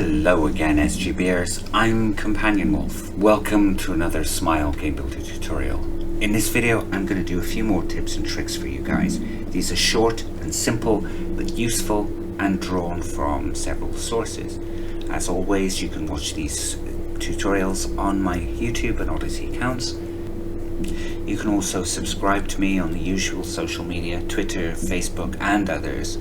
Hello again, SGBers. I'm Companion Wolf. Welcome to another Smile Game Builder tutorial. In this video, I'm going to do a few more tips and tricks for you guys. These are short and simple, but useful and drawn from several sources. As always, you can watch these tutorials on my YouTube and Odyssey accounts. You can also subscribe to me on the usual social media, Twitter, Facebook, and others.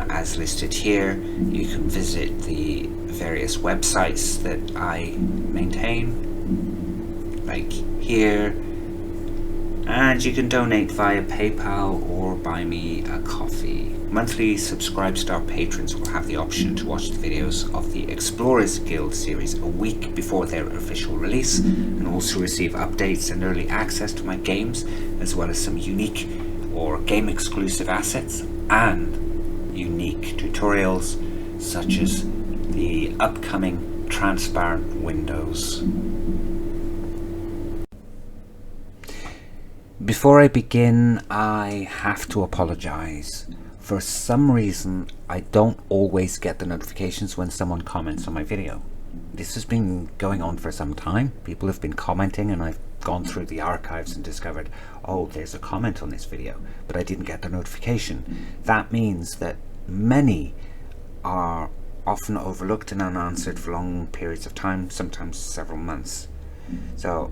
As listed here, you can visit the various websites that I maintain, like here, and you can donate via PayPal or buy me a coffee. Monthly Subscribe Star patrons will have the option to watch the videos of the Explorers Guild series a week before their official release, and also receive updates and early access to my games, as well as some unique or game exclusive assets and unique tutorials such as the upcoming transparent windows. Before I begin, I have to apologize. For some reason, I don't always get the notifications when someone comments on my video. This has been going on for some time. People have been commenting and I've gone through the archives and discovered, oh, there's a comment on this video, but I didn't get the notification. That means that many are often overlooked and unanswered for long periods of time, sometimes several months. So,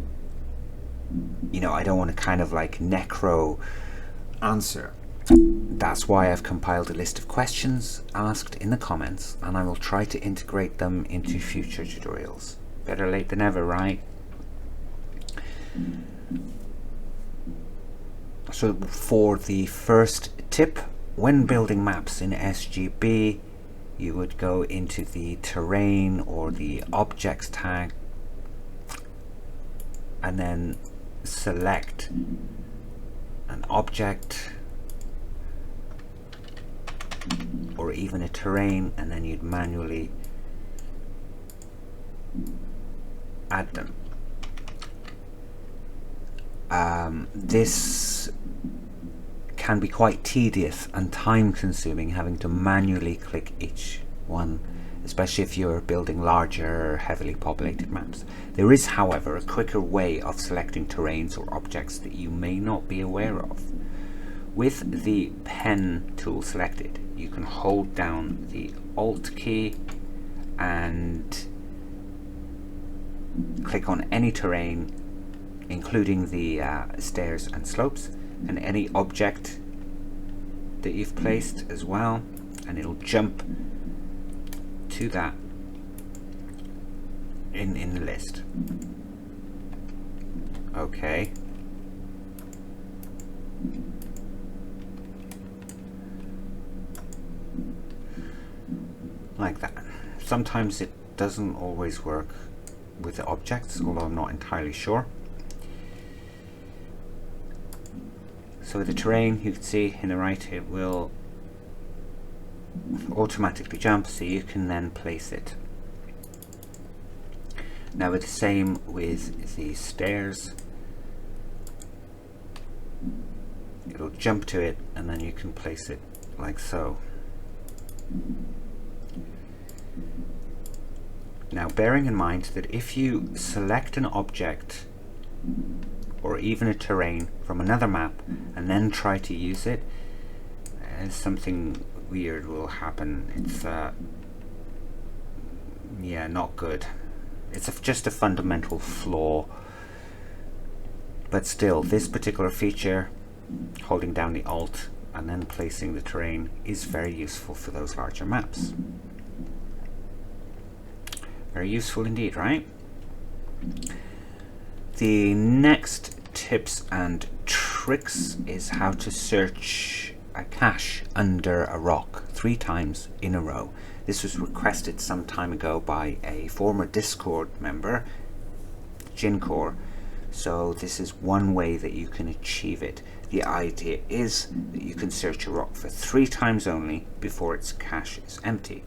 I don't want to kind of like necro answer. That's why I've compiled a list of questions asked in the comments, and I will try to integrate them into future tutorials. Better late than never, right? So for the first tip, when building maps in SGB, you would go into the terrain or the objects tag and then select an object or even a terrain, and then you'd manually add them. This can be quite tedious and time consuming, having to manually click each one, especially if you're building larger, heavily populated maps. There is, however, a quicker way of selecting terrains or objects that you may not be aware of. With the pen tool selected, you can hold down the Alt key and click on any terrain, including the stairs and slopes, and any object that you've placed as well, and it'll jump to that in the list. Okay. Like that. Sometimes it doesn't always work with the objects, although I'm not entirely sure. So with the terrain, you can see in the right, it will automatically jump, so you can then place it. Now with the same with the stairs, it'll jump to it and then you can place it like so. Now bearing in mind that if you select an object or even a terrain from another map and then try to use it, something weird will happen. It's yeah, not good. It's just a fundamental flaw, but still, this particular feature, holding down the Alt and then placing the terrain, is very useful for those larger maps. Very useful indeed, right? The next tips and tricks is how to search a cache under a rock 3 times in a row. This was requested some time ago by a former Discord member, Jinkor, so this is one way that you can achieve it. The idea is that you can search a rock for 3 times only before its cache is empty.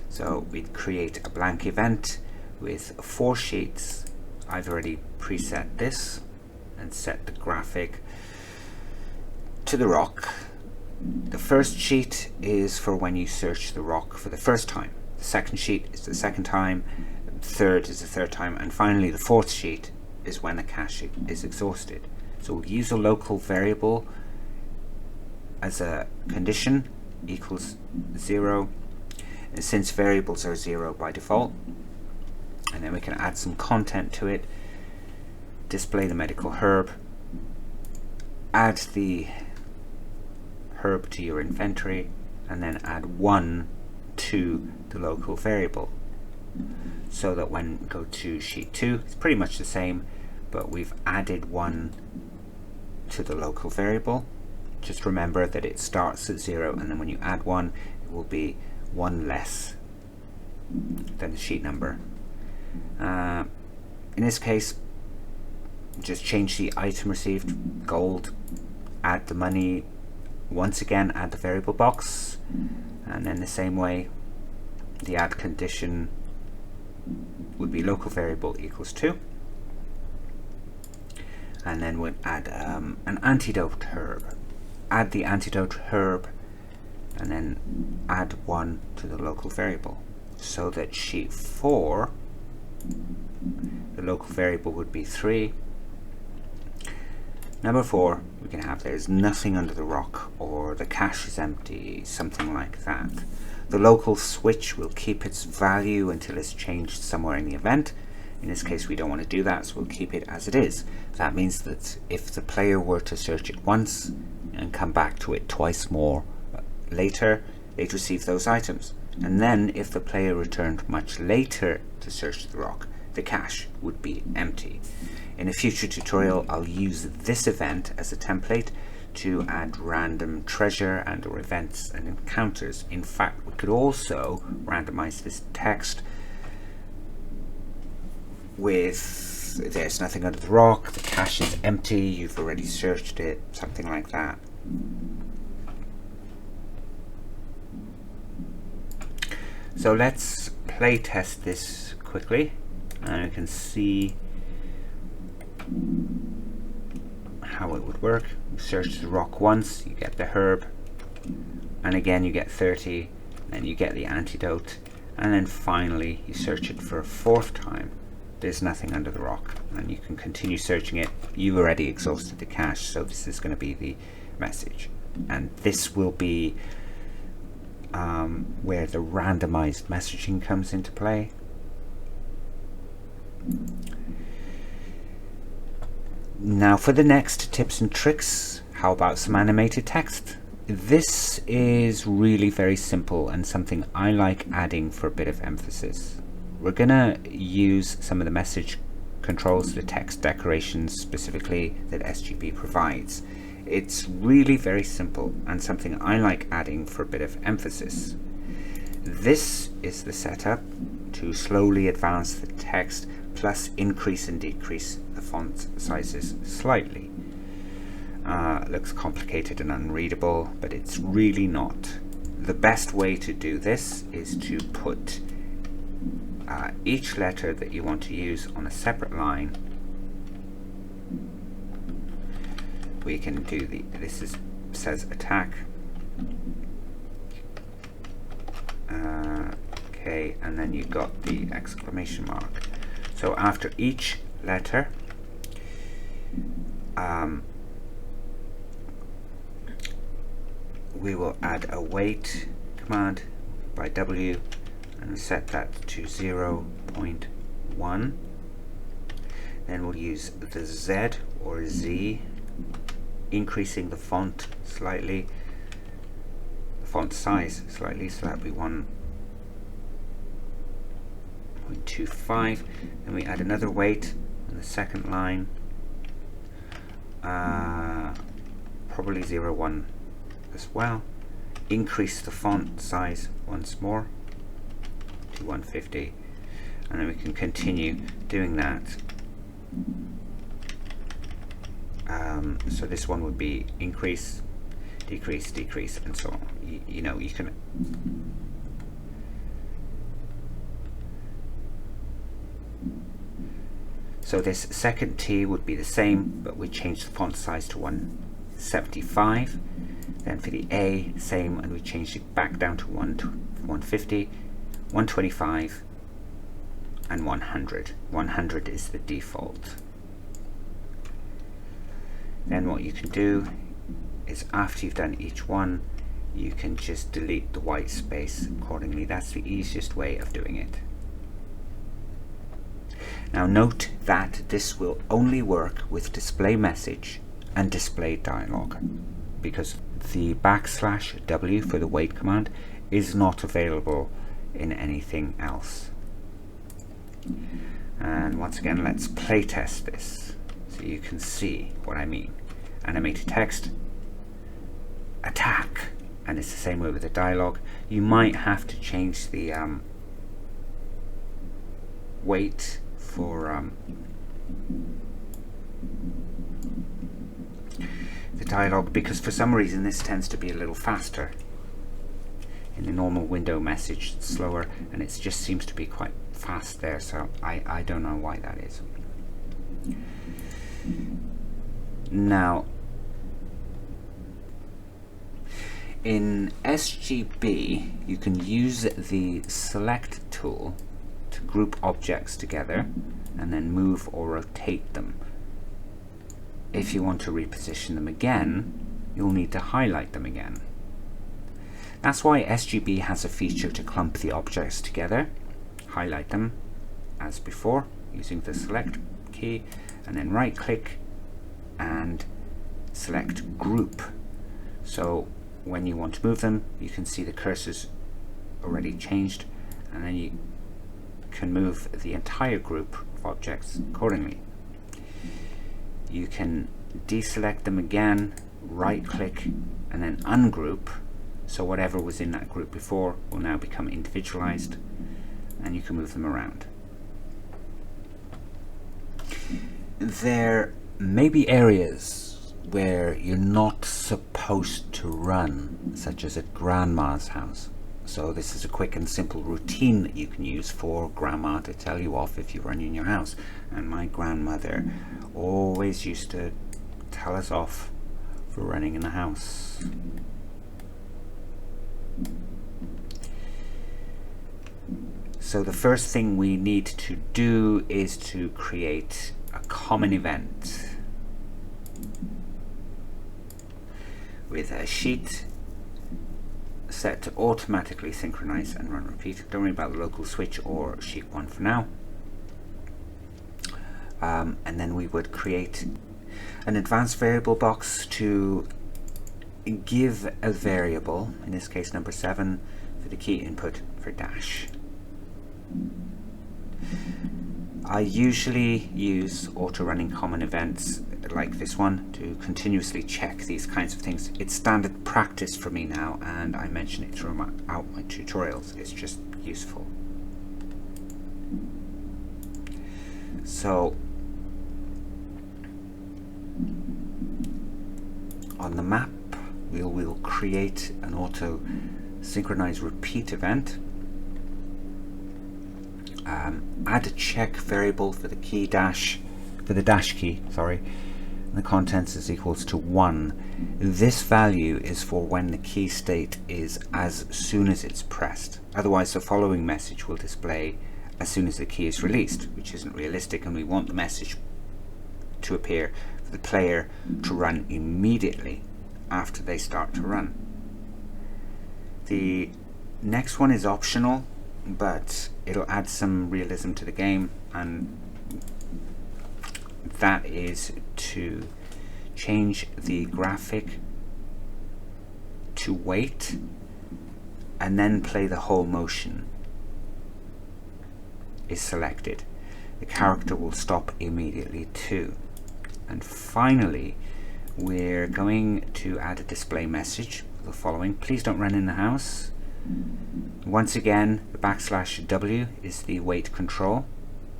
So we'd create a blank event with 4 sheets. I've already preset this and set the graphic to the rock, The first sheet is for when you search the rock for the first time. The second sheet is the second time. The third is the third time. And finally, the fourth sheet is when the cache is exhausted. So we'll use a local variable as a condition equals 0. And since variables are 0 by default, and then we can add some content to it, display the medical herb, add the herb to your inventory, and then add 1 to the local variable, so that when we go to sheet 2, it's pretty much the same, but we've added 1 to the local variable. Just remember that it starts at 0, and then when you add 1, it will be 1 less than the sheet number. In this case, just change the item received, gold, add the money, once again add the variable box, and then the same way the add condition would be local variable equals 2, and then we'll add an antidote herb. Add the antidote herb and then add 1 to the local variable, so that sheet 4, the local variable would be 3. Number 4, we can have there's nothing under the rock, or the cache is empty, something like that. The local switch will keep its value until it's changed somewhere in the event. In this case, we don't want to do that, so we'll keep it as it is. That means that if the player were to search it once and come back to it twice more later, they'd receive those items. And then if the player returned much later to search the rock, the cache would be empty. In a future tutorial, I'll use this event as a template to add random treasure and or events and encounters. In fact, we could also randomize this text with there's nothing under the rock, the cache is empty, you've already searched it, something like that. So let's play test this quickly, and you can see how it would work. You search the rock once, you get the herb, and again you get 30, then you get the antidote, and then finally you search it for a 4th time. There's nothing under the rock, and you can continue searching it. You've already exhausted the cache, so this is going to be the message, and this will be where the randomized messaging comes into play. Now for the next tips and tricks, how about some animated text? This is really very simple and something I like adding for a bit of emphasis. We're gonna use some of the message controls, the text decorations specifically that SGB provides. It's really very simple and something I like adding for a bit of emphasis. This is the setup to slowly advance the text, plus increase and decrease the font sizes slightly. Looks complicated and unreadable, but it's really not. The best way to do this is to put each letter that you want to use on a separate line. We can do says attack. Okay, and then you've got the exclamation mark. So after each letter, we will add a weight command by W and set that to 0.1. Then we'll use the Z or Z, increasing the font slightly, the font size slightly, so that'll be 1.25. Then we add another weight on the second line, probably 0.1 as well. Increase the font size once more to 150, and then we can continue doing that. So this one would be increase, decrease, decrease, and so on. You know, you can so this second T would be the same, but we change the font size to 175. Then for the A, same, and we changed it back down to 150, 125, and 100. 100 is the default. Then what you can do is, after you've done each one, you can just delete the white space accordingly. That's the easiest way of doing it. Now note that this will only work with display message and display dialog, because the \W for the wait command is not available in anything else. And once again, let's play test this so you can see what I mean. Animated text, attack, and it's the same way with the dialogue. You might have to change the wait for the dialogue, because for some reason this tends to be a little faster. In the normal window message it's slower, and it just seems to be quite fast there, so I don't know why that is. Now in SGB you can use the select tool to group objects together and then move or rotate them. If you want to reposition them again, you'll need to highlight them again. That's why SGB has a feature to clump the objects together, highlight them as before using the select key, and then right click and select group. So when you want to move them, you can see the cursor's already changed, and then you can move the entire group of objects accordingly. You can deselect them again, right click, and then ungroup, so whatever was in that group before will now become individualized, and you can move them around. There may be areas where you're not supposed to run, such as at grandma's house. So this is a quick and simple routine that you can use for grandma to tell you off if you run in your house. And my grandmother always used to tell us off for running in the house. So the first thing we need to do is to create a common event with a sheet set to automatically synchronize and run repeat. Don't worry about the local switch or sheet 1 for now. And then we would create an advanced variable box to give a variable, in this case number 7, for the key input for dash. I usually use auto-running common events like this one to continuously check these kinds of things. It's standard practice for me now, and I mention it throughout my tutorials. It's just useful. So on the map we'll create an auto synchronize repeat event. Add a check variable for the key dash, for the dash key, sorry, and the contents is equals to 1. This value is for when the key state is as soon as it's pressed. Otherwise the following message will display as soon as the key is released, which isn't realistic, and we want the message to appear for the player to run immediately after they start to run. The next one is optional, but it'll add some realism to the game, and that is to change the graphic to wait and then play the whole motion is selected. The character will stop immediately too. And finally, we're going to add a display message for the following: please don't run in the house. Once again, the \W is the wait control,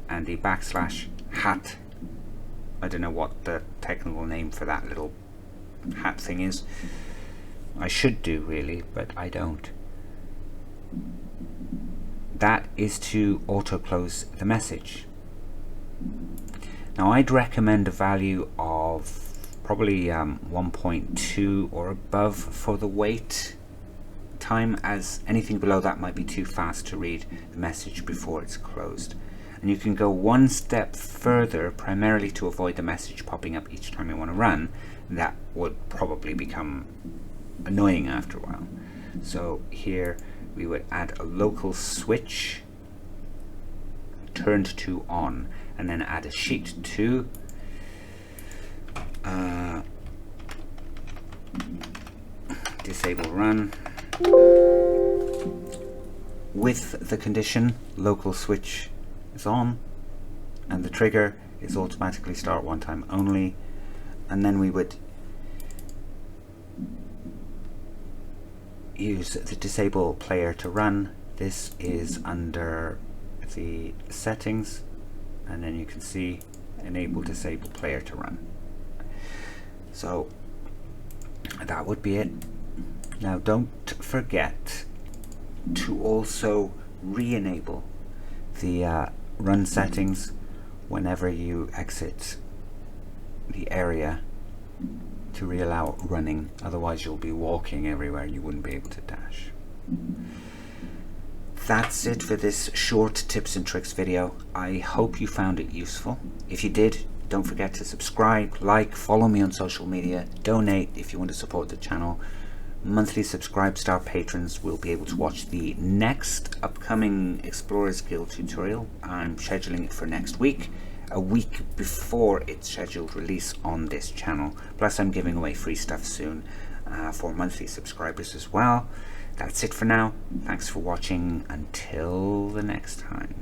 and the \hat, I don't know what the technical name for that little hat thing is. I should do really, but I don't. That is to auto close the message. Now I'd recommend a value of probably 1.2 or above for the wait time, as anything below that might be too fast to read the message before it's closed. And you can go one step further, primarily to avoid the message popping up each time you want to run. That would probably become annoying after a while. So here we would add a local switch turned to on, and then add a sheet to disable run with the condition local switch is on and the trigger is automatically start one time only. And then we would use the disable player to run. This is under the settings, and then you can see enable disable player to run. So that would be it. Now don't forget to also re-enable the run settings whenever you exit the area to re-allow running, otherwise you'll be walking everywhere and you wouldn't be able to dash. That's it for this short tips and tricks video. I hope you found it useful. If you did, don't forget to subscribe, like, follow me on social media, donate if you want to support the channel. Monthly Subscribe Star patrons will be able to watch the next upcoming Explorers Guild tutorial. I'm scheduling it for next week, a week before its scheduled release on this channel. Plus I'm giving away free stuff soon for monthly subscribers as well. That's it for now. Thanks for watching. Until the next time.